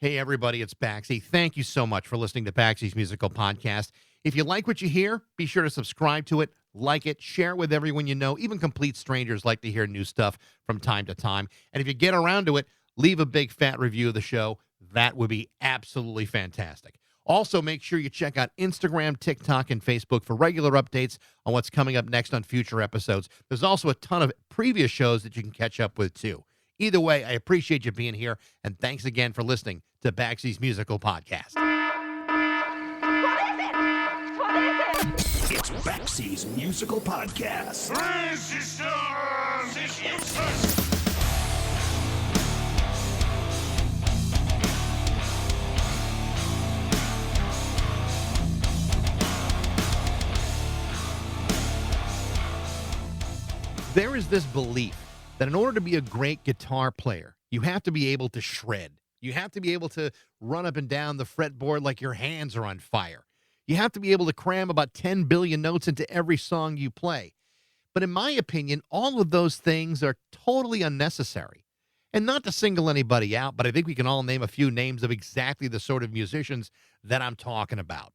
Hey, everybody, it's Baxy. Thank you so much for listening to Baxy's Musical Podcast. If you like what you hear, be sure to subscribe to it, like it, share it with everyone you know. Even complete strangers like to hear new stuff from time to time. And if you get around to it, leave a big fat review of the show. That would be absolutely fantastic. Also, make sure you check out Instagram, TikTok, and Facebook for regular updates on what's coming up next on future episodes. There's also a ton of previous shows that you can catch up with, too. Either way, I appreciate you being here, and thanks again for listening to Baxy's Musical Podcast. It's Baxy's Musical Podcast. Resistance is useless. There is this belief that in order to be a great guitar player, you have to be able to shred. You have to be able to run up and down the fretboard like your hands are on fire. You have to be able to cram about 10 billion notes into every song you play. But in my opinion, all of those things are totally unnecessary. And not to single anybody out, but I think we can all name a few names of exactly the sort of musicians that I'm talking about.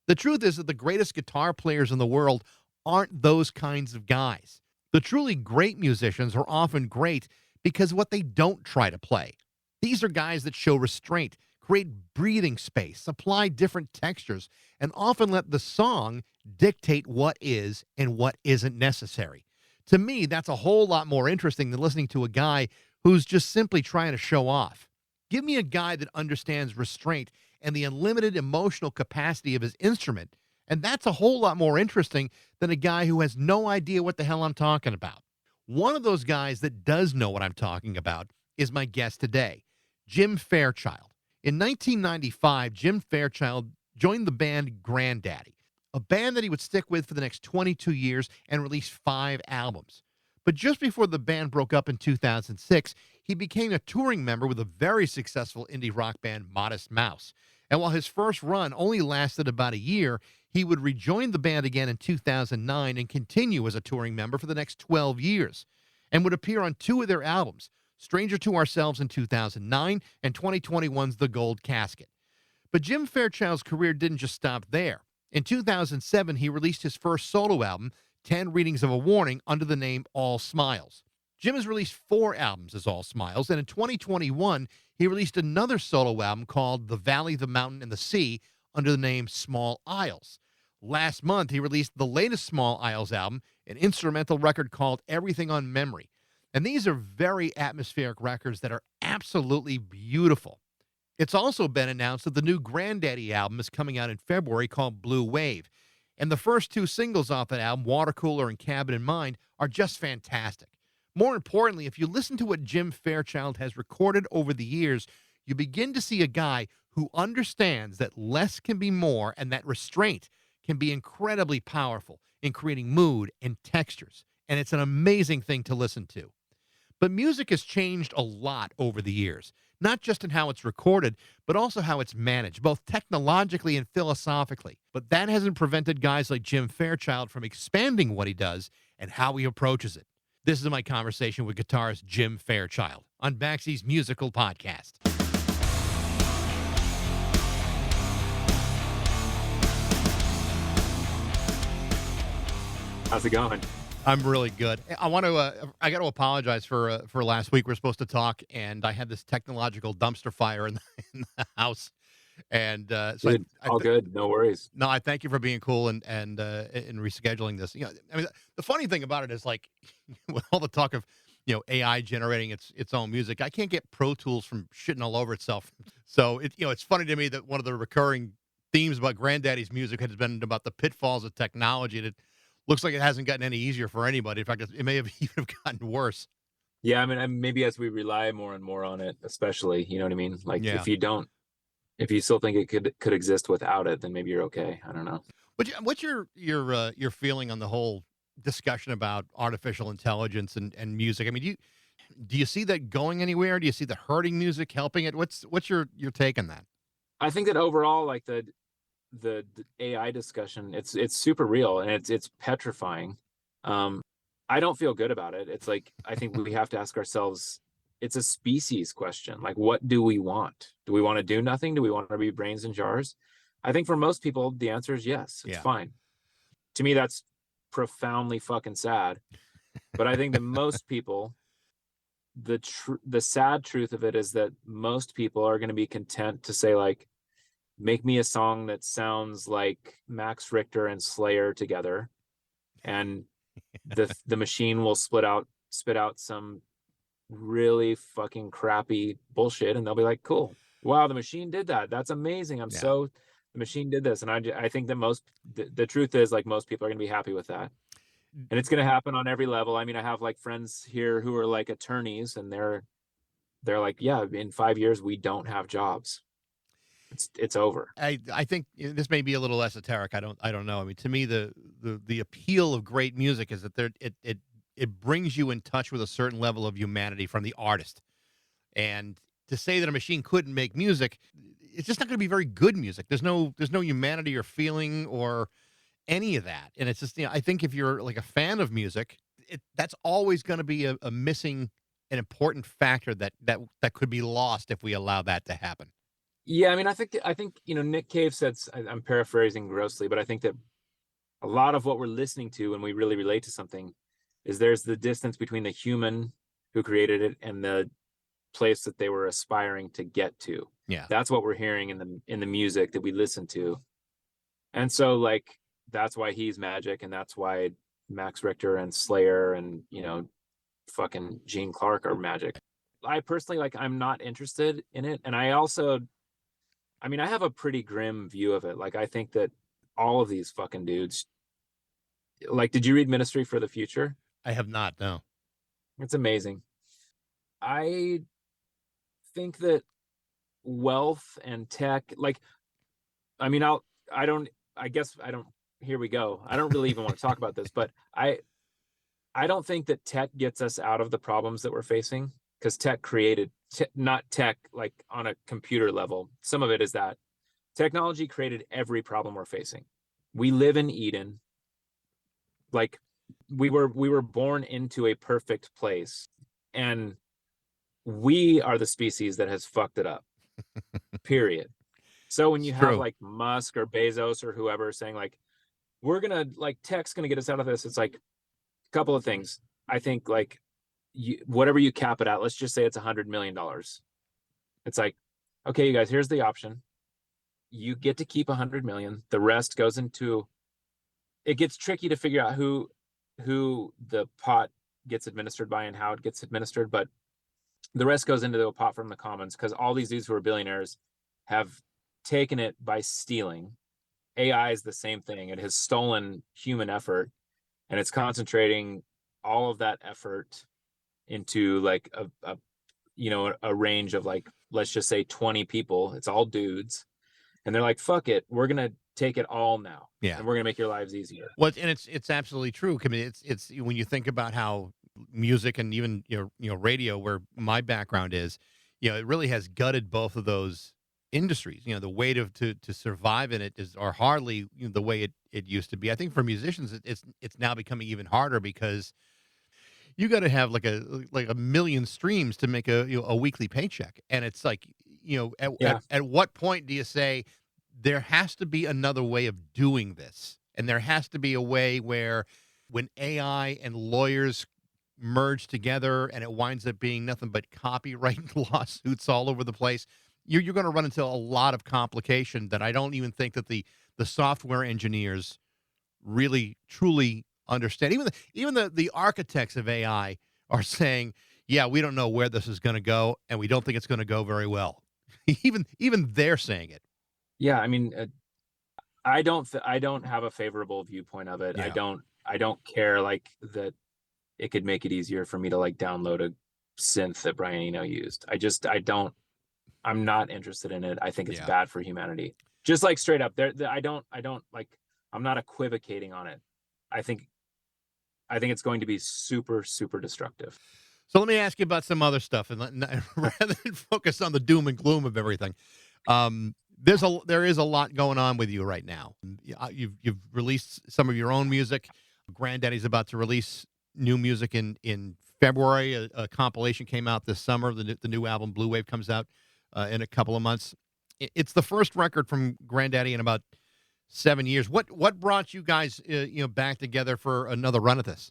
The truth is that the greatest guitar players in the world aren't those kinds of guys. The truly great musicians are often great because what they don't try to play. These are guys that show restraint, create breathing space, supply different textures, and often let the song dictate what is and what isn't necessary. To me, that's a whole lot more interesting than listening to a guy who's just simply trying to show off. Give me a guy that understands restraint and the unlimited emotional capacity of his instrument, and that's a whole lot more interesting than a guy who has no idea what the hell I'm talking about. One of those guys that does know what I'm talking about is my guest today, Jim Fairchild. In 1995, Jim Fairchild joined the band Grandaddy, a band that he would stick with for the next 22 years and release 5 albums. But just before the band broke up in 2006, he became a touring member with a very successful indie rock band, Moust. And while his first run only lasted about a year, he would rejoin the band again in 2009 and continue as a touring member for the next 12 years, and would appear on 2 of their albums, Stranger to Ourselves in 2009 and 2021's The Gold Casket. But Jim Fairchild's career didn't just stop there. In 2007, he released his first solo album, 10 Readings of a Warning, under the name All Smiles. Jim has released 4 albums as All Smiles, and in 2021, he released another solo album called The Valley, the Mountain, and the Sea under the name Small Isles. Last month, he released the latest Small Isles album, an instrumental record called Everything on Memory. And these are very atmospheric records that are absolutely beautiful. It's also been announced that the new Grandaddy album is coming out in February called Blue Wave. And the first 2 singles off that album, Water Cooler and Cabin in Mind, are just fantastic. More importantly, if you listen to what Jim Fairchild has recorded over the years, you begin to see a guy who understands that less can be more and that restraint can be incredibly powerful in creating mood and textures. And it's an amazing thing to listen to. But music has changed a lot over the years, not just in how it's recorded, but also how it's managed, both technologically and philosophically. But that hasn't prevented guys like Jim Fairchild from expanding what he does and how he approaches it. This is my conversation with guitarist Jim Fairchild on Baxy's Musical Podcast. How's it going? I'm really good. I want to. I got to apologize for last week. We're supposed to talk, and I had this technological dumpster fire in the house, and so Dude, all good. No worries. No, I thank you for being cool and in rescheduling this. You know, I mean, the funny thing about it is like with all the talk of AI generating its own music, I can't get Pro Tools from shitting all over itself. So it's funny to me that one of the recurring themes about Granddaddy's music has been about the pitfalls of technology. That looks like it hasn't gotten any easier for anybody. In fact, it may have even gotten worse. Yeah, I mean, maybe as we rely more and more on it, especially, you know what I mean? Like Yeah. if you still think it could exist without it, then maybe you're okay. I don't know. What's your feeling on the whole discussion about artificial intelligence and music? I mean, do you see that going anywhere? Do you see the hurting music, helping it? What's your take on that? I think that overall, like the AI discussion, it's super real and it's petrifying. I don't feel good about it. It's like I think we have to ask ourselves, it's a species question. Like, what do we want? Do we want to do nothing? Do we want to be brains in jars? I think for most people, the answer is yes. It's Yeah. fine. To me, that's profoundly fucking sad. But I think that most people, the sad truth of it is that most people are going to be content to say, like, make me a song that sounds like Max Richter and Slayer together, and the machine will spit out some really fucking crappy bullshit, and they'll be like, cool, wow, the machine did that, that's amazing, the machine did this. And I think that the truth is, like, most people are going to be happy with that, and it's going to happen on every level. I mean, I have like friends here who are like attorneys, and they're like, yeah, in 5 years we don't have jobs. It's over. I think this may be a little esoteric. I don't know. I mean, to me, the appeal of great music is that it brings you in touch with a certain level of humanity from the artist. And to say that a machine couldn't make music, it's just not going to be very good music. There's no humanity or feeling or any of that. And it's just, I think if you're like a fan of music, that's always going to be a missing, an important factor that could be lost if we allow that to happen. Yeah, I mean, I think Nick Cave said, I'm paraphrasing grossly, but I think that a lot of what we're listening to when we really relate to something is there's the distance between the human who created it and the place that they were aspiring to get to. Yeah. That's what we're hearing in the music that we listen to. And so, like, that's why he's magic, and that's why Max Richter and Slayer and, fucking Gene Clark are magic. I personally, like, I'm not interested in it. And I have a pretty grim view of it. Like, I think that all of these fucking dudes, like, did you read Ministry for the Future? I have not, no. It's amazing. I think that wealth and tech, like, I mean, here we go. I don't really even want to talk about this, but I don't think that tech gets us out of the problems that we're facing, because tech created, not tech like on a computer level. Some of it is that technology created every problem we're facing. We live in Eden. Like, we were born into a perfect place, and we are the species that has fucked it up. Period. So when you have like Musk or Bezos or whoever saying, like, we're gonna, like, tech's gonna get us out of this, it's like a couple of things. I think, like, whatever you cap it at, let's just say it's $100 million. It's like, okay, you guys, here's the option. You get to keep 100 million. The rest goes into, it gets tricky to figure out who the pot gets administered by and how it gets administered, but the rest goes into the pot from the commons, because all these dudes who are billionaires have taken it by stealing. AI is the same thing. It has stolen human effort, and it's concentrating all of that effort into, like, a range of, like, let's just say 20 people. It's all dudes, and they're like, fuck it, we're gonna take it all now. Yeah. And we're gonna make your lives easier. Well, and it's absolutely true. I mean, it's when you think about how music and even radio, where my background is, it really has gutted both of those industries. The way to survive in it are hardly the way it used to be. I think for musicians, it's now becoming even harder, because you got to have like a million streams to make a weekly paycheck, and it's like, at what point do you say there has to be another way of doing this, and there has to be a way where when AI and lawyers merge together and it winds up being nothing but copyright lawsuits all over the place, you're going to run into a lot of complication that I don't even think that the software engineers really truly understand. Even the architects of AI are saying, yeah, we don't know where this is going to go, and we don't think it's going to go very well. even they're saying it. Yeah, I mean, I don't have a favorable viewpoint of it. Yeah. I don't care, like, that it could make it easier for me to, like, download a synth that Brian Eno used. I'm not interested in it. I think it's bad for humanity. Just, like, straight up there. I don't like, I'm not equivocating on it. I think it's going to be super, super destructive. So let me ask you about some other stuff, and rather than focus on the doom and gloom of everything, there is a lot going on with you right now. You've released some of your own music. Granddaddy's about to release new music in February. A compilation came out this summer. The new album Blue Wave comes out in a couple of months. It's the first record from Grandaddy in about 7 years. What brought you guys back together for another run at this?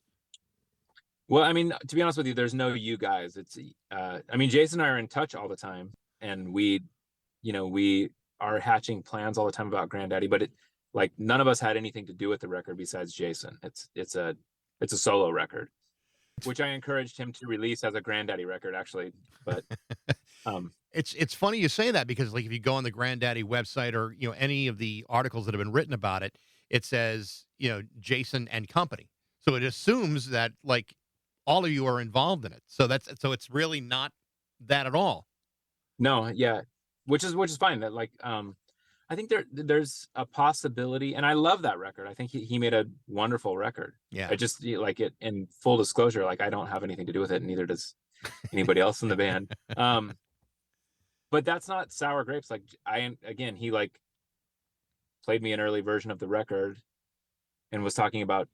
Well, I mean, to be honest with you, there's no you guys. It's I mean, Jason and I are in touch all the time, and we are hatching plans all the time about Grandaddy, but like none of us had anything to do with the record besides Jason. It's a solo record, which I encouraged him to release as a Grandaddy record, actually. But It's funny you say that, because like if you go on the Grandaddy website or any of the articles that have been written about it, it says Jason and company. So it assumes that like all of you are involved in it. So it's really not that at all. no, yeah, which is fine. That like I think there's a possibility, and I love that record. I think he made a wonderful record. Yeah. I just like it. In full disclosure, like I don't have anything to do with it, and neither does anybody else in the band. But that's not sour grapes. Like he like played me an early version of the record and was talking about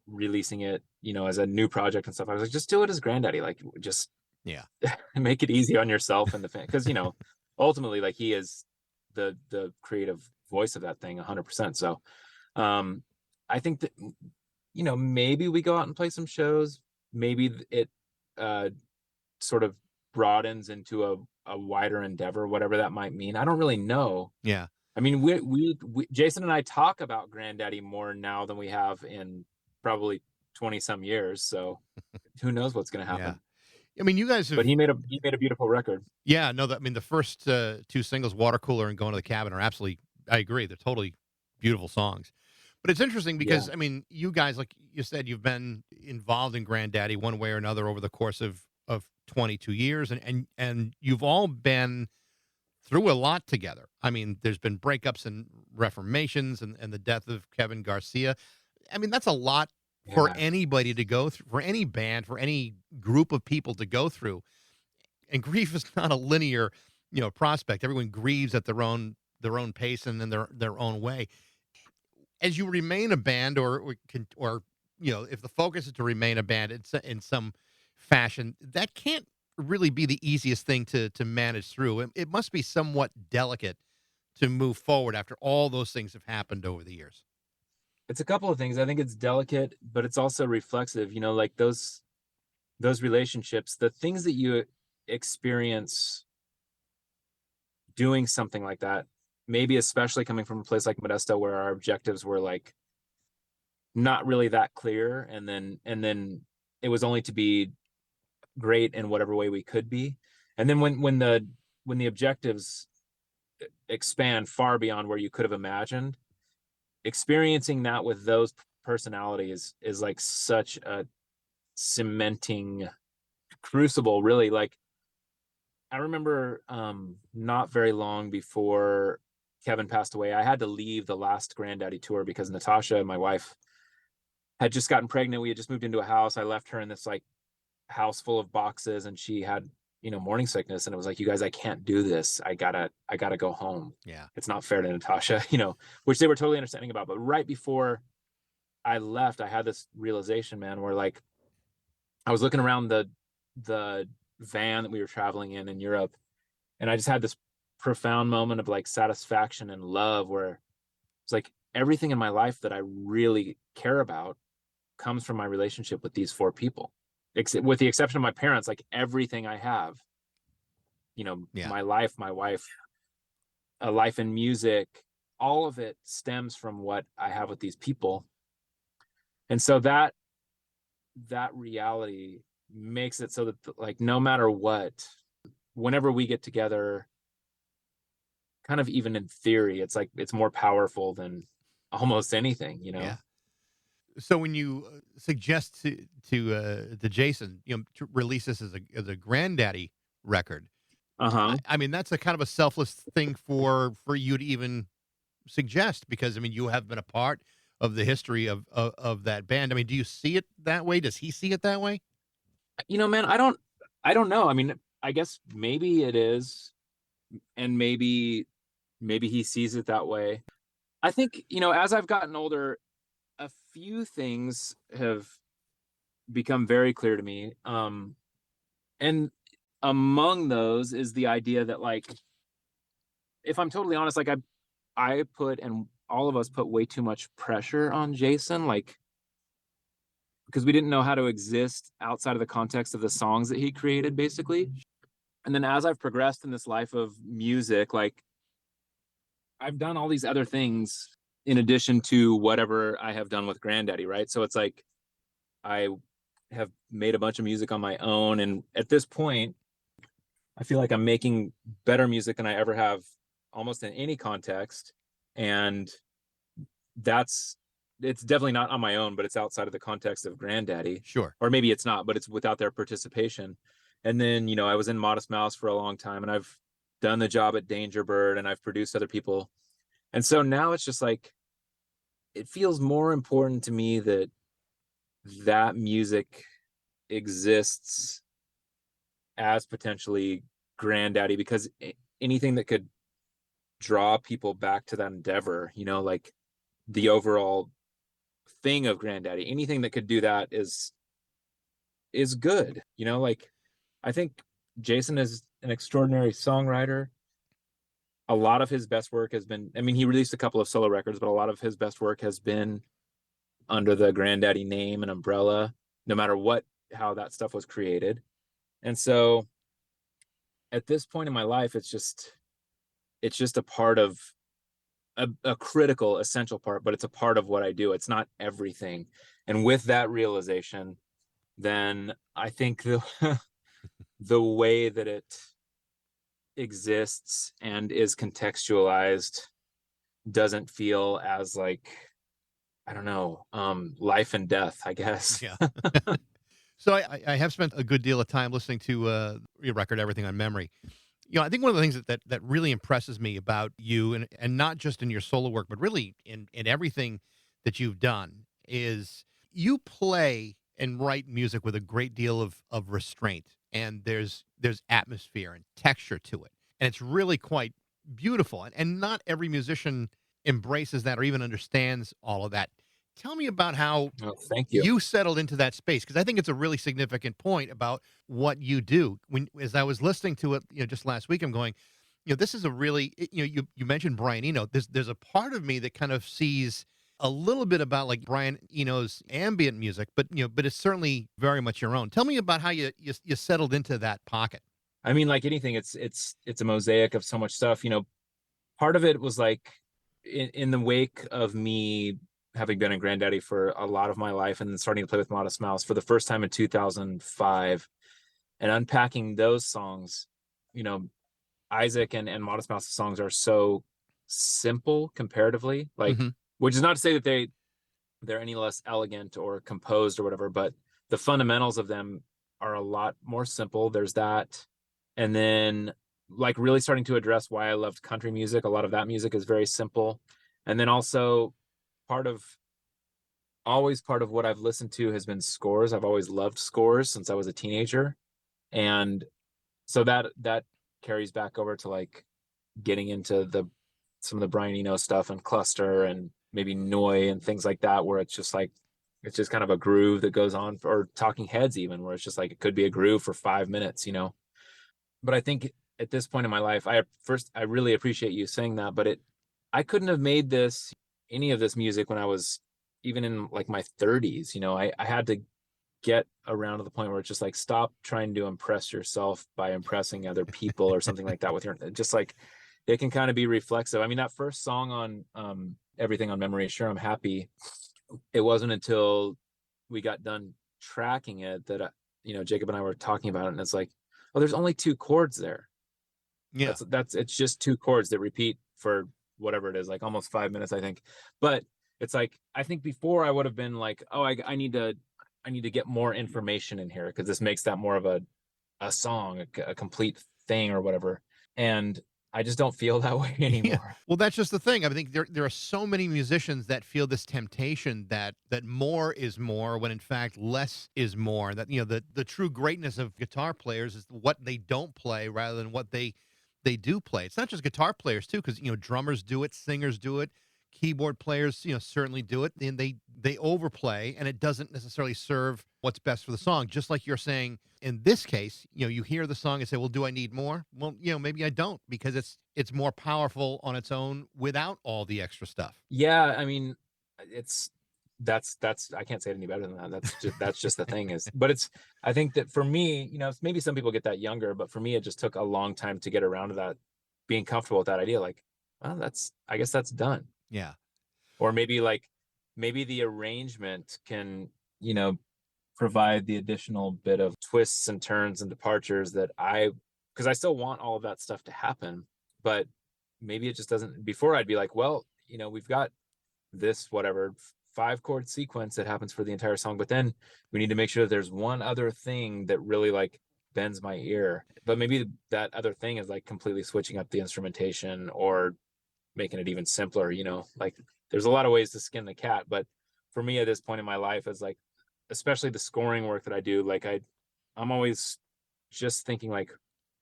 releasing it, as a new project and stuff. I was like, just do it as Grandaddy. Like, just make it easy on yourself and the fan, because ultimately, like, he is the creative voice of that thing 100%. So I think that maybe we go out and play some shows. Maybe it sort of broadens into a wider endeavor, whatever that might mean. I don't really know. Yeah. I mean, we Jason and I talk about Grandaddy more now than we have in probably 20 some years. So who knows what's going to happen. Yeah. I mean, you guys have, but he made a beautiful record. Yeah, no, the first two singles, Water Cooler and Going to the Cabin, are absolutely, I agree, they're totally beautiful songs. But it's interesting because, I mean, you guys, like you said, you've been involved in Grandaddy one way or another over the course of 22 years, and you've all been through a lot together. I mean, there's been breakups and reformations and the death of Kevin Garcia. I mean, that's a lot for anybody to go through, for any band, for any group of people to go through. And grief is not a linear, prospect. Everyone grieves at their own pace and in their own way. As you remain a band, or if the focus is to remain a band in some fashion, that can't really be the easiest thing to manage through. It must be somewhat delicate to move forward after all those things have happened over the years. It's a couple of things. I think it's delicate, but it's also reflexive. Like those relationships, the things that you experience doing something like that, maybe especially coming from a place like Modesto, where our objectives were like not really that clear, and then it was only to be great in whatever way we could be. And then when the objectives expand far beyond where you could have imagined, experiencing that with those personalities is like such a cementing crucible, really. Like, I remember not very long before Kevin passed away, I had to leave the last Grandaddy tour because Natasha, my wife, had just gotten pregnant. We had just moved into a house. I left her in this like house full of boxes, and she had morning sickness, and it was like, you guys, I can't do this. I gotta go home. Yeah, it's not fair to Natasha, which they were totally understanding about. But right before I left, I had this realization, man, where like I was looking around the van that we were traveling in Europe, and I just had this profound moment of like satisfaction and love, where it's like everything in my life that I really care about comes from my relationship with these four people. With the exception of my parents, like everything I have, my life, my wife, a life in music, all of it stems from what I have with these people. And so that reality makes it so that like, no matter what, whenever we get together, kind of even in theory, it's like, it's more powerful than almost anything, Yeah. So when you suggest to Jason, to release this as a Grandaddy record, I mean, that's a kind of a selfless thing for you to even suggest, because I mean, you have been a part of the history of that band. I mean, do you see it that way? Does he see it that way? Man, I don't know. I mean, I guess maybe it is, and maybe he sees it that way. I think, as I've gotten older, a few things have become very clear to me. And among those is the idea that, like, if I'm totally honest, like I put, and all of us put, way too much pressure on Jason, like, because we didn't know how to exist outside of the context of the songs that he created, basically. And then as I've progressed in this life of music, like, I've done all these other things in addition to whatever I have done with Grandaddy, right? So it's like I have made a bunch of music on my own, and at this point, I feel like I'm making better music than I ever have, almost in any context. And that's it's definitely not on my own, but it's outside of the context of Grandaddy. Sure. Or maybe it's not, but it's without their participation. And then, I was in Modest Mouse for a long time, and I've done the job at Danger Bird, and I've produced other people. And so now it's just like, it feels more important to me that that music exists as potentially Grandaddy, because anything that could draw people back to that endeavor, like the overall thing of Grandaddy, anything that could do that is good. Like, I think Jason is an extraordinary songwriter. A lot of his best work has been, I mean, he released a couple of solo records, but a lot of his best work has been under the Grandaddy name and umbrella, no matter how that stuff was created. And so at this point in my life, it's just a part of a critical, essential part, but it's a part of what I do. It's not everything. And with that realization, then I think the way that it exists and is contextualized doesn't feel as, like, I don't know, life and death, I guess. Yeah. So I have spent a good deal of time listening to your record, Everything on Memory. I think one of the things that really impresses me about you, and not just in your solo work, but really in everything that you've done, is you play and write music with a great deal of restraint, and there's atmosphere and texture to it, and it's really quite beautiful. And not every musician embraces that or even understands all of that. Tell me about how Oh, thank you. you settled into that space, because I think it's a really significant point about what you do. As I was listening to it, just last week, I'm going, this is a really, you mentioned Brian Eno. There's a part of me that kind of sees a little bit about like Brian Eno's ambient music, but but it's certainly very much your own. Tell me about how you settled into that pocket. I mean, like anything, it's a mosaic of so much stuff. Part of it was like in the wake of me having been in Grandaddy for a lot of my life, and then starting to play with Modest Mouse for the first time in 2005, and unpacking those songs. Isaac and Modest Mouse's songs are so simple comparatively, like, Hmm. which is not to say that they're any less elegant or composed or whatever, but the fundamentals of them are a lot more simple. There's that. And then, like, really starting to address why I loved country music. A lot of that music is very simple. And then also, part of what I've listened to has been scores. I've always loved scores since I was a teenager. And so that carries back over to, like, getting into some of the Brian Eno stuff and Cluster and maybe Noi and things like that, where it's just kind of a groove that goes on, or Talking Heads even, where it's just like, it could be a groove for 5 minutes. But I think at this point in my life, I really appreciate you saying that, but I couldn't have made any of this music when I was even in like my 30s. I had to get around to the point where it's just like, stop trying to impress yourself by impressing other people or something like that with your, just like, it can kind of be reflexive. I mean, that first song on Everything on Memory, Sure I'm Happy, it wasn't until we got done tracking it that Jacob and I were talking about it, and it's like, oh, there's only 2 chords there. Yeah. It's just 2 chords that repeat for whatever it is, like almost 5 minutes, I think. But it's like, I think before I would have been like, oh, I need to get more information in here, because this makes that more of a song, a complete thing or whatever. And I just don't feel that way anymore. Yeah. Well, that's just the thing. I think there are so many musicians that feel this temptation that more is more, when in fact less is more. That the true greatness of guitar players is what they don't play rather than what they do play. It's not just guitar players too, because drummers do it, singers do it, keyboard players, certainly do it, and they overplay, and it doesn't necessarily serve what's best for the song. Just like you're saying in this case, you hear the song and say, "Well, do I need more?" Well, maybe I don't, because it's more powerful on its own without all the extra stuff. Yeah, I mean, it's that's I can't say it any better than that. That's just the thing is, but I think that for me, maybe some people get that younger, but for me, it just took a long time to get around to that, being comfortable with that idea. Like, well, I guess that's done. Yeah. Or maybe the arrangement can, provide the additional bit of twists and turns and departures because I still want all of that stuff to happen, but maybe it just doesn't. Before I'd be like, well, we've got this whatever 5-chord sequence that happens for the entire song, but then we need to make sure that there's one other thing that really like bends my ear. But maybe that other thing is like completely switching up the instrumentation or making it even simpler. Like there's a lot of ways to skin the cat, but for me at this point in my life, is like, especially the scoring work that I do, like I'm always just thinking like,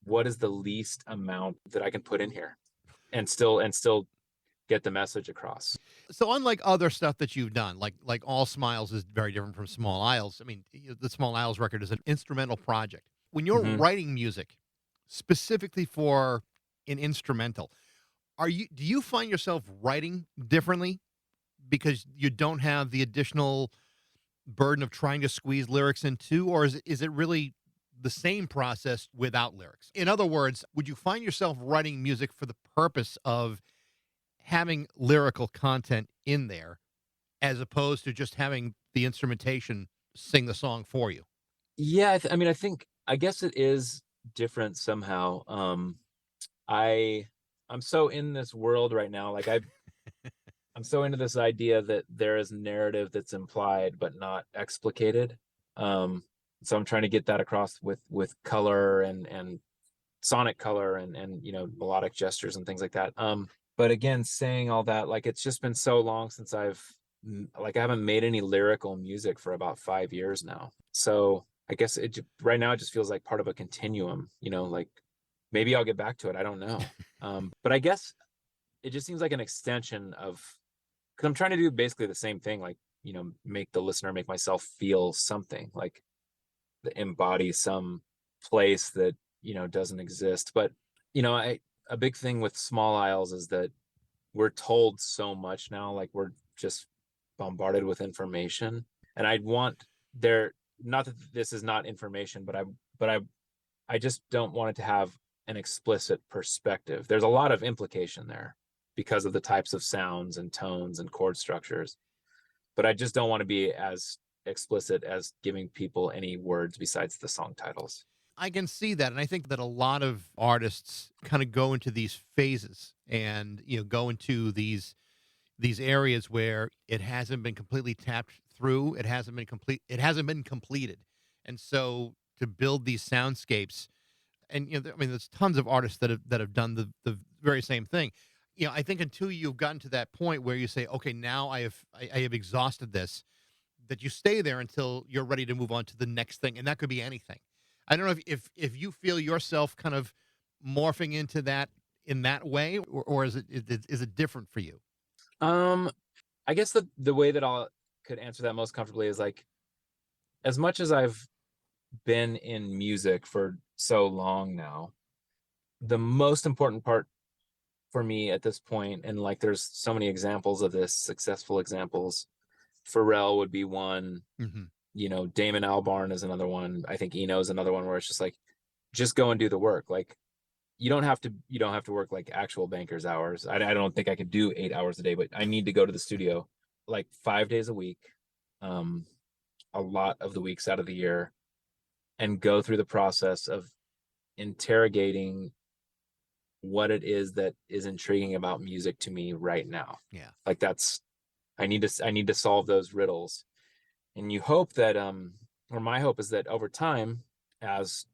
what is the least amount that I can put in here and still get the message across. So unlike other stuff that you've done, like All Smiles is very different from Small Isles. I mean, the Small Isles record is an instrumental project. When you're Mhm. writing music specifically for an instrumental, do you find yourself writing differently because you don't have the additional burden of trying to squeeze lyrics in too, or is it really the same process without lyrics? In other words, would you find yourself writing music for the purpose of having lyrical content in there as opposed to just having the instrumentation sing the song for you? Yeah, I mean, I guess it is different somehow. I'm so in this world right now. Like I'm so into this idea that there is narrative that's implied but not explicated. Um, so I'm trying to get that across with color and sonic color and melodic gestures and things like that. But again, saying all that, like it's just been so long since I haven't made any lyrical music for about 5 years now. So I guess right now it just feels like part of a continuum. Like maybe I'll get back to it. I don't know. But I guess it just seems like an extension of, because I'm trying to do basically the same thing, like, make myself feel something, like embody some place that, doesn't exist. But, a big thing with Small Isles is that we're told so much now, like we're just bombarded with information. And I'd want not that this is not information, I just don't want it to have an explicit perspective. There's a lot of implication there because of the types of sounds and tones and chord structures. But I just don't want to be as explicit as giving people any words besides the song titles. I can see that, and I think that a lot of artists kind of go into these phases and go into these areas where it hasn't been completely tapped through, it hasn't been completed, and so to build these soundscapes, and I mean, there's tons of artists that have done the very same thing. I think until you've gotten to that point where you say, okay, now I have exhausted this, that you stay there until you're ready to move on to the next thing, and that could be anything. I don't know if you feel yourself kind of morphing into that in that way, or is it different for you? I guess the way that I could answer that most comfortably is like, as much as I've been in music for so long now, the most important part for me at this point, and like there's so many examples of this, successful examples. Pharrell would be one. Mm-hmm. Damon Albarn is another one. I think Eno is another one, where it's just like, just go and do the work. Like you don't have to work like actual banker's hours. I don't think I could do 8 hours a day, but I need to go to the studio like 5 days a week, a lot of the weeks out of the year, and go through the process of interrogating what it is that is intriguing about music to me right now. Yeah. Like I need to solve those riddles. And you hope that, or my hope is that over time, as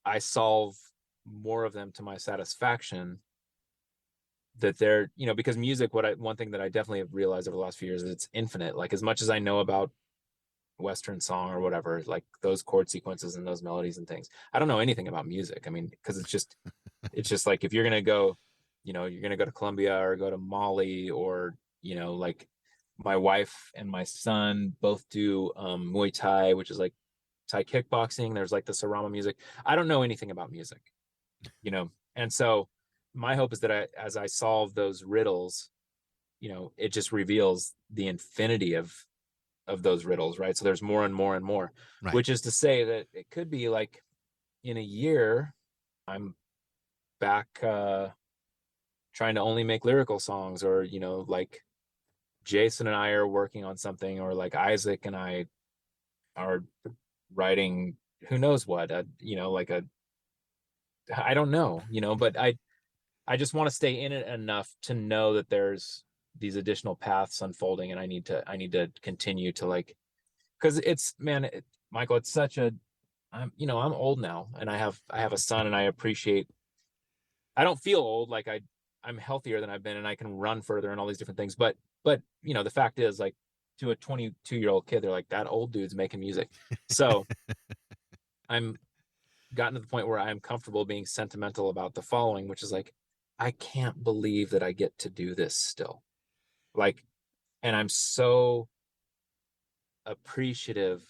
I solve more of them to my satisfaction, that they're, because music, one thing that I definitely have realized over the last few years is it's infinite. Like as much as I know about Western song or whatever, like those chord sequences and those melodies and things, I don't know anything about music. I mean, because it's just like, if you're going to go, you're going to go to Colombia or go to Mali or, like my wife and my son both do Muay Thai, which is like Thai kickboxing. There's like the Sarama music. I don't know anything about music, and so my hope is that as I solve those riddles, it just reveals the infinity of those riddles, right? So there's more and more and more, Right. which is to say that it could be like in a year, I'm back trying to only make lyrical songs, or like Jason and I are working on something, or like Isaac and I are writing who knows what, like I don't know, but I just want to stay in it enough to know that there's these additional paths unfolding, and I need to continue to, like, because Michael, it's such a, I'm old now, and I have a son, and I don't feel old, like I'm healthier than I've been, and I can run further and all these different things, but the fact is, like, to a 22-year-old kid, they're like, that old dude's making music. So I'm gotten to the point where I'm comfortable being sentimental about the following, which is like, I can't believe that I get to do this still. Like, and I'm so appreciative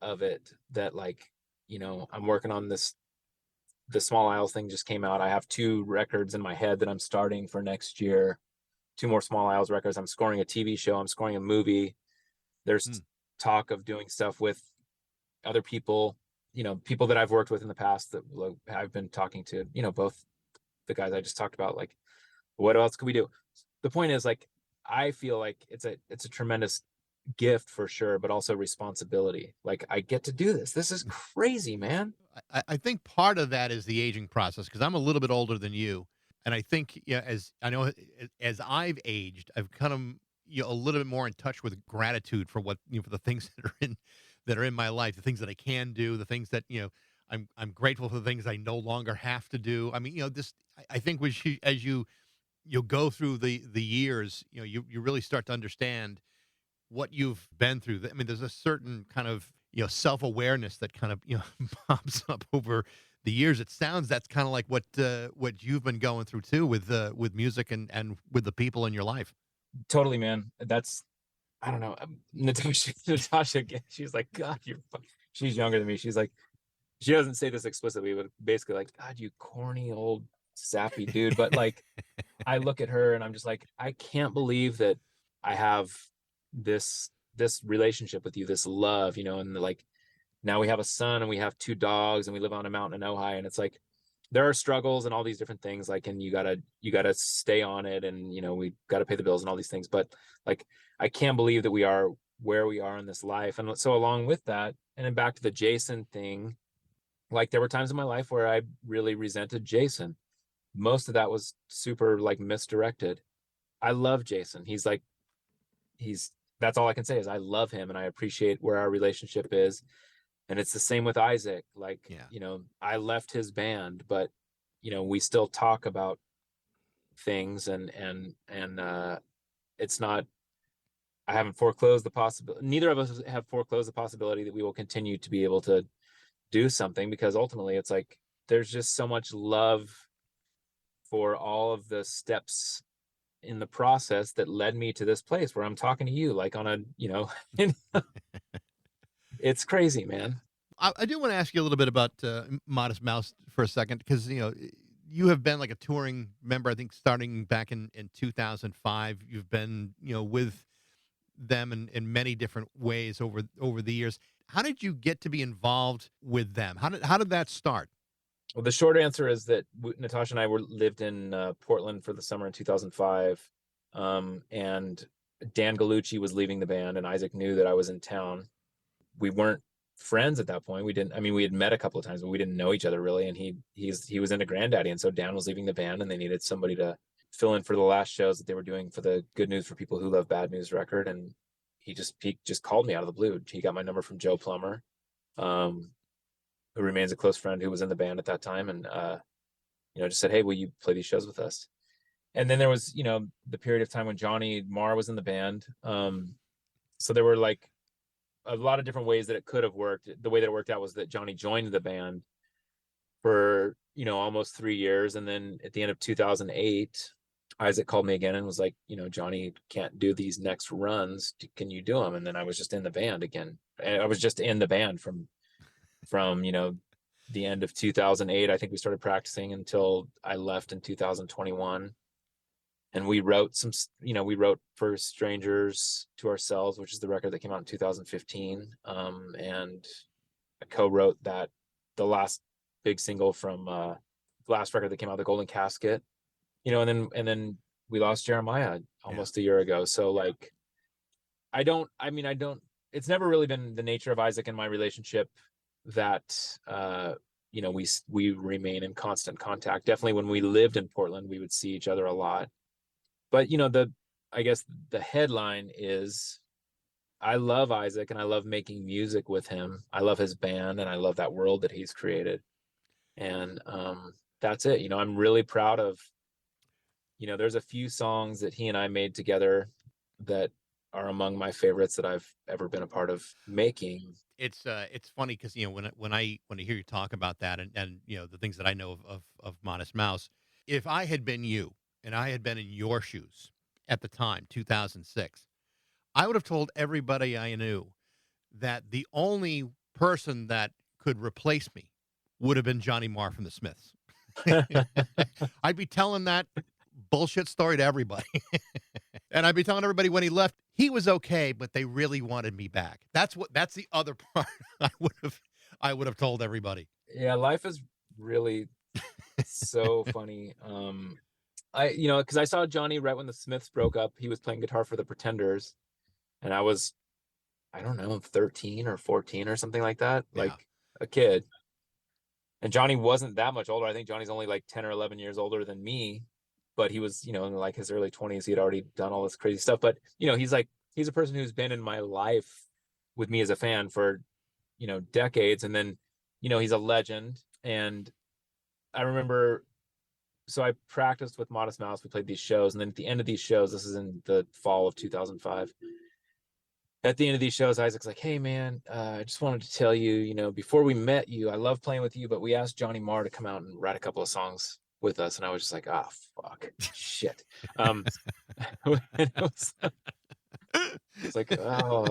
of it that, like, I'm working on this. The Small Isles thing just came out. I have 2 records in my head that I'm starting for next year. 2 more Small Isles records. I'm scoring a TV show. I'm scoring a movie. There's talk of doing stuff with other people, people that I've worked with in the past that I've been talking to, both the guys I just talked about, like, what else could we do? The point is, like, I feel like it's a tremendous gift for sure, but also responsibility. Like, I get to do this. This is crazy, man. I think part of that is the aging process, because I'm a little bit older than you, and I think, as I know, as I've aged, I've kind of, a little bit more in touch with gratitude for what, for the things that are in my life, the things that I can do, the things that, I'm grateful for, the things I no longer have to do. I mean, this, I think as you go through the years, you really start to understand what you've been through. I mean, there's a certain kind of, self-awareness that kind of, pops up over the years. It sounds that's kind of like what you've been going through too with music and with the people in your life. Totally, man. That's, I don't know. Natasha, again, she's like, God, she's younger than me. She's like, she doesn't say this explicitly, but basically like, God, you corny old sappy dude. But like, I look at her and I'm just like, I can't believe that I have this relationship with you, this love, and like, now we have a son and we have 2 dogs and we live on a mountain in Ojai, and it's like, there are struggles and all these different things, like, and you gotta stay on it, and we gotta pay the bills and all these things, but like, I can't believe that we are where we are in this life. And so along with that, and then back to the Jason thing, like, there were times in my life where I really resented Jason. Most of that was super, like, misdirected. I love Jason. That's all I can say is I love him, and I appreciate where our relationship is. And it's the same with Isaac. Like, Yeah. I left his band, but we still talk about things, and it's not, I haven't foreclosed the possibility. Neither of us have foreclosed the possibility that we will continue to be able to do something, because ultimately it's like, there's just so much love for all of the steps in the process that led me to this place where I'm talking to you, like, on a, it's crazy, man. I do want to ask you a little bit about Modest Mouse for a second, because you have been like a touring member. I think starting back in 2005, you've been with them in many different ways over the years. How did you get to be involved with them? How did that start? Well, the short answer is that Natasha and I lived in Portland for the summer in 2005, and Dan Gallucci was leaving the band, and Isaac knew that I was in town. We weren't friends at that point. We had met a couple of times, but we didn't know each other really. And he was into Grandaddy, and so Dan was leaving the band, and they needed somebody to fill in for the last shows that they were doing for the Good News for People Who Love Bad News record. And he just called me out of the blue. He got my number from Joe Plummer, who remains a close friend, who was in the band at that time, and just said, hey, will you play these shows with us? And then there was the period of time when Johnny Marr was in the band. So there were like a lot of different ways that it could have worked. The way that it worked out was that Johnny joined the band for almost 3 years, and then at the end of 2008, Isaac called me again and was like, Johnny can't do these next runs. Can you do them? And then I was just in the band again. And I was just in the band from the end of 2008. I think we started practicing until I left in 2021. And we wrote we wrote For Strangers to Ourselves, which is the record that came out in 2015. And I co-wrote the last big single from the last record that came out, The Golden Casket, and then we lost Jeremiah almost a year ago. So like, I don't, it's never really been the nature of Isaac and my relationship that, we remain in constant contact. Definitely when we lived in Portland, we would see each other a lot. But, I guess the headline is, I love Isaac and I love making music with him. I love his band and I love that world that he's created. And that's it. I'm really proud of, there's a few songs that he and I made together that are among my favorites that I've ever been a part of making. It's funny because when I hear you talk about that and the things that I know of Modest Mouse, if I had been you and I had been in your shoes at the time, 2006, I would have told everybody I knew that the only person that could replace me would have been Johnny Marr from the Smiths. I'd be telling that bullshit story to everybody. And I'd be telling everybody when he left, he was okay, but they really wanted me back. That's the other part I would have told everybody. Yeah, life is really so funny. Because I saw Johnny right when the Smiths broke up. He was playing guitar for the Pretenders, and I was, I don't know, 13 or 14 or something like that, like a kid. And Johnny wasn't that much older. I think Johnny's only like 10 or 11 years older than me, but he was, in like his early 20s. He had already done all this crazy stuff. But, he's a person who's been in my life with me as a fan for, decades. And then, he's a legend. And I remember, so I practiced with Modest Mouse. We played these shows. And then at the end of these shows, this is in the fall of 2005. At the end of these shows, Isaac's like, hey, man, I just wanted to tell you, before we met you, I love playing with you, but we asked Johnny Marr to come out and write a couple of songs with us. And I was just like, fuck, shit. It's like, now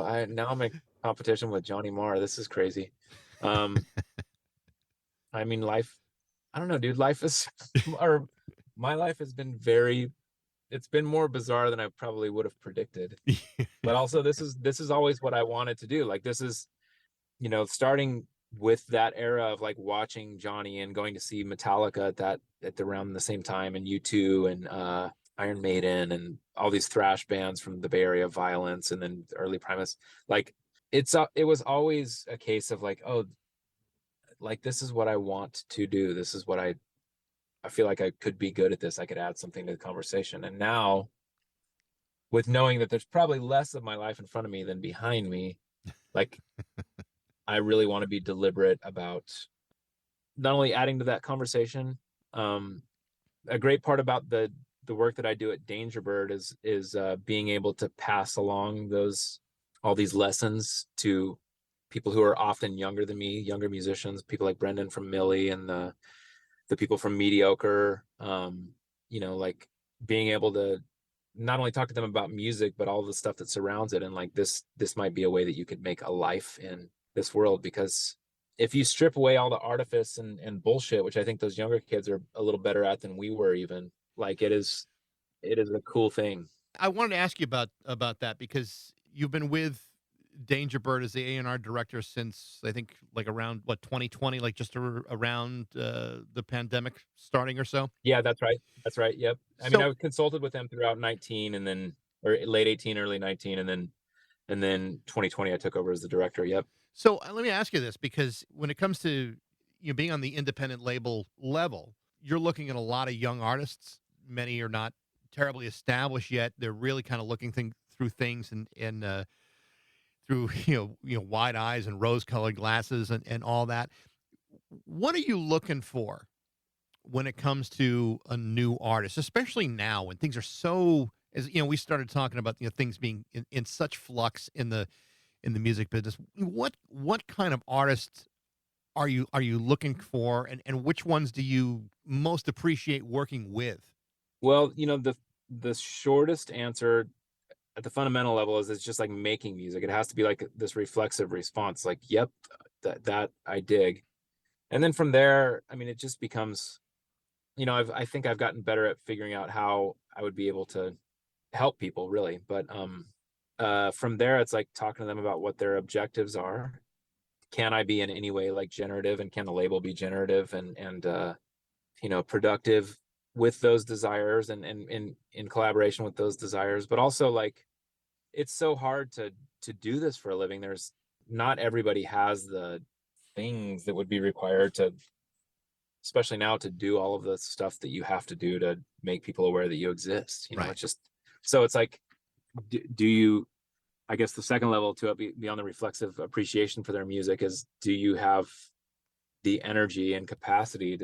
I'm in competition with Johnny Marr. This is crazy. Life, I don't know, dude. Life is, or my life has been it's been more bizarre than I probably would have predicted. But also this is always what I wanted to do. Like, this is, starting with that era of like watching Johnny and going to see Metallica at around the same time, and U2 and Iron Maiden and all these thrash bands from the Bay Area, Violence, and then early Primus. Like, it was always a case of like, oh, like, this is what I want to do. This is what I feel like I could be good at this. I could add something to the conversation. And now, with knowing that there's probably less of my life in front of me than behind me, like, I really want to be deliberate about not only adding to that conversation. A great part about the work that I do at Danger Bird is being able to pass along all these lessons to people who are often younger than me, younger musicians, people like Brendan from Millie and the people from Mediocre, like being able to not only talk to them about music, but all the stuff that surrounds it. And like, this might be a way that you could make a life in this world, because if you strip away all the artifice and bullshit, which I think those younger kids are a little better at than we were, even, like, it is a cool thing. I wanted to ask you about that because you've been with Danger Bird as the A&R director since, I think, like around 2020, like just around the pandemic starting or so. Yeah, that's right. Yep. I mean, I consulted with them throughout 19, and then, or late 18, early 19, and then 2020 I took over as the director. Yep. So let me ask you this, because when it comes to being on the independent label level, you're looking at a lot of young artists. Many are not terribly established yet. They're really kind of looking through things and through wide eyes and rose-colored glasses and all that. What are you looking for when it comes to a new artist, especially now when things are so, as we started talking about things being in such flux in the music business? What kind of artists are you looking for, and which ones do you most appreciate working with? Well, the shortest answer at the fundamental level is it's just like making music. It has to be like this reflexive response, like, yep, that I dig. And then from there, I mean, it just becomes, I think I've gotten better at figuring out how I would be able to help people really. But from there, it's like talking to them about what their objectives are. Can I be in any way like generative, and can the label be generative and productive with those desires, and in collaboration with those desires. But also, like, it's so hard to do this for a living. There's not everybody has the things that would be required to, especially now, to do all of the stuff that you have to do to make people aware that you exist. Right. It's just, so it's like, do you, I guess the second level to it, beyond the reflexive appreciation for their music, is, do you have the energy and capacity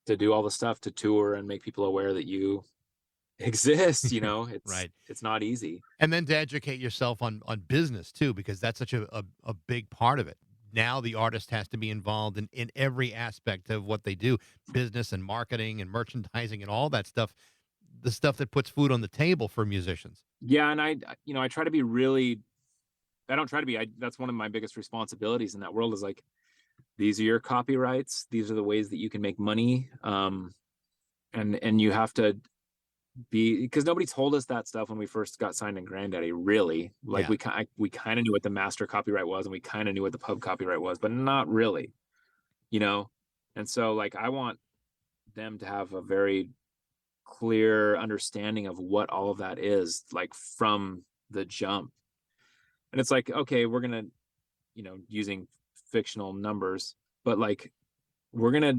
to do all the stuff, to tour and make people aware that you exist? It's Right. It's not easy. And then to educate yourself on business too, because that's such a big part of it. Now the artist has to be involved in every aspect of what they do, business and marketing and merchandising and all that stuff, the stuff that puts food on the table for musicians. Yeah. And I try to be really, I don't try to be, that's one of my biggest responsibilities in that world, is like, these are your copyrights. These are the ways that you can make money. And you have to be, because nobody told us that stuff when we first got signed in Grandaddy, really. Like, Yeah. we kind of knew what the master copyright was, and we kind of knew what the pub copyright was, but not really, And so, like, I want them to have a very clear understanding of what all of that is, like, from the jump. And it's like, okay, we're gonna, using fictional numbers, but like, we're gonna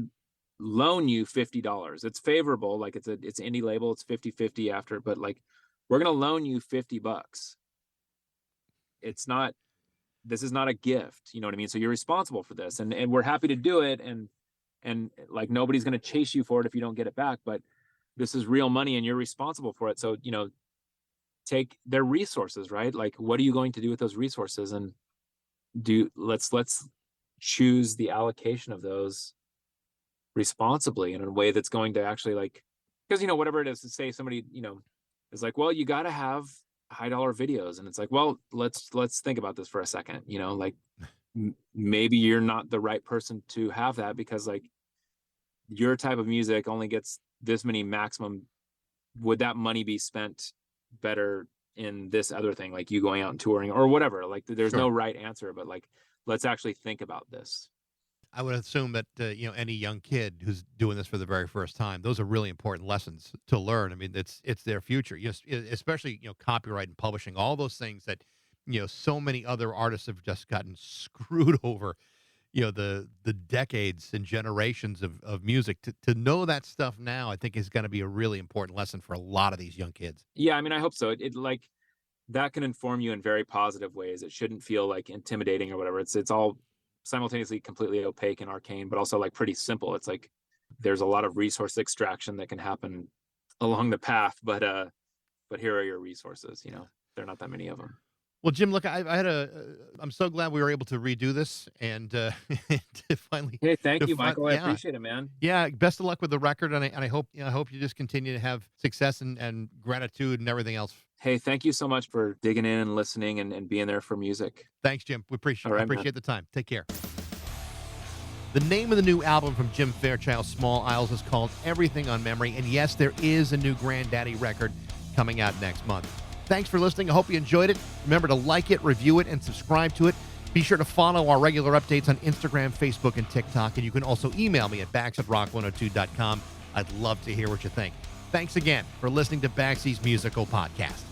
loan you $50. It's favorable, like, it's indie label, it's 50-50 after, but like, we're gonna loan you $50. It's not, this is not a gift, you know what I mean? So you're responsible for this, and we're happy to do it, and like, nobody's gonna chase you for it if you don't get it back, but this is real money and you're responsible for it. So, take their resources, right? Like, what are you going to do with those resources? And let's choose the allocation of those responsibly, in a way that's going to actually, like, because whatever it is, to say somebody is like, well, you got to have high dollar videos, and it's like, well, let's think about this for a second. Like, maybe you're not the right person to have that, because like, your type of music only gets this many maximum. Would that money be spent better in this other thing, like you going out and touring or whatever? Like, there's Sure. no right answer, but like, let's actually think about this. I would assume that any young kid who's doing this for the very first time, those are really important lessons to learn. I mean, it's their future. Yes, especially copyright and publishing, all those things that so many other artists have just gotten screwed over. The decades and generations of music, to know that stuff now, I think is going to be a really important lesson for a lot of these young kids. Yeah, I mean, I hope so. It like, that can inform you in very positive ways. It shouldn't feel like intimidating or whatever. It's all simultaneously completely opaque and arcane, but also like pretty simple. It's like, there's a lot of resource extraction that can happen along the path, but here are your resources. There are not that many of them. Well, Jim, look, I'm so glad we were able to redo this and to finally. Hey, thank you, fi- Michael. I yeah. appreciate it, man. Yeah, best of luck with the record, and I hope you just continue to have success and gratitude and everything else. Hey, thank you so much for digging in and listening and being there for music. Thanks, Jim. We All right, appreciate the time. Take care. The name of the new album from Jim Fairchild, Small Isles, is called Everything on Memory, and yes, there is a new Grandaddy record coming out next month. Thanks for listening. I hope you enjoyed it. Remember to like it, review it, and subscribe to it. Be sure to follow our regular updates on Instagram, Facebook, and TikTok, and you can also email me at bax@rock102.com. I'd love to hear what you think. Thanks again for listening to Baxy's Musical Podcast.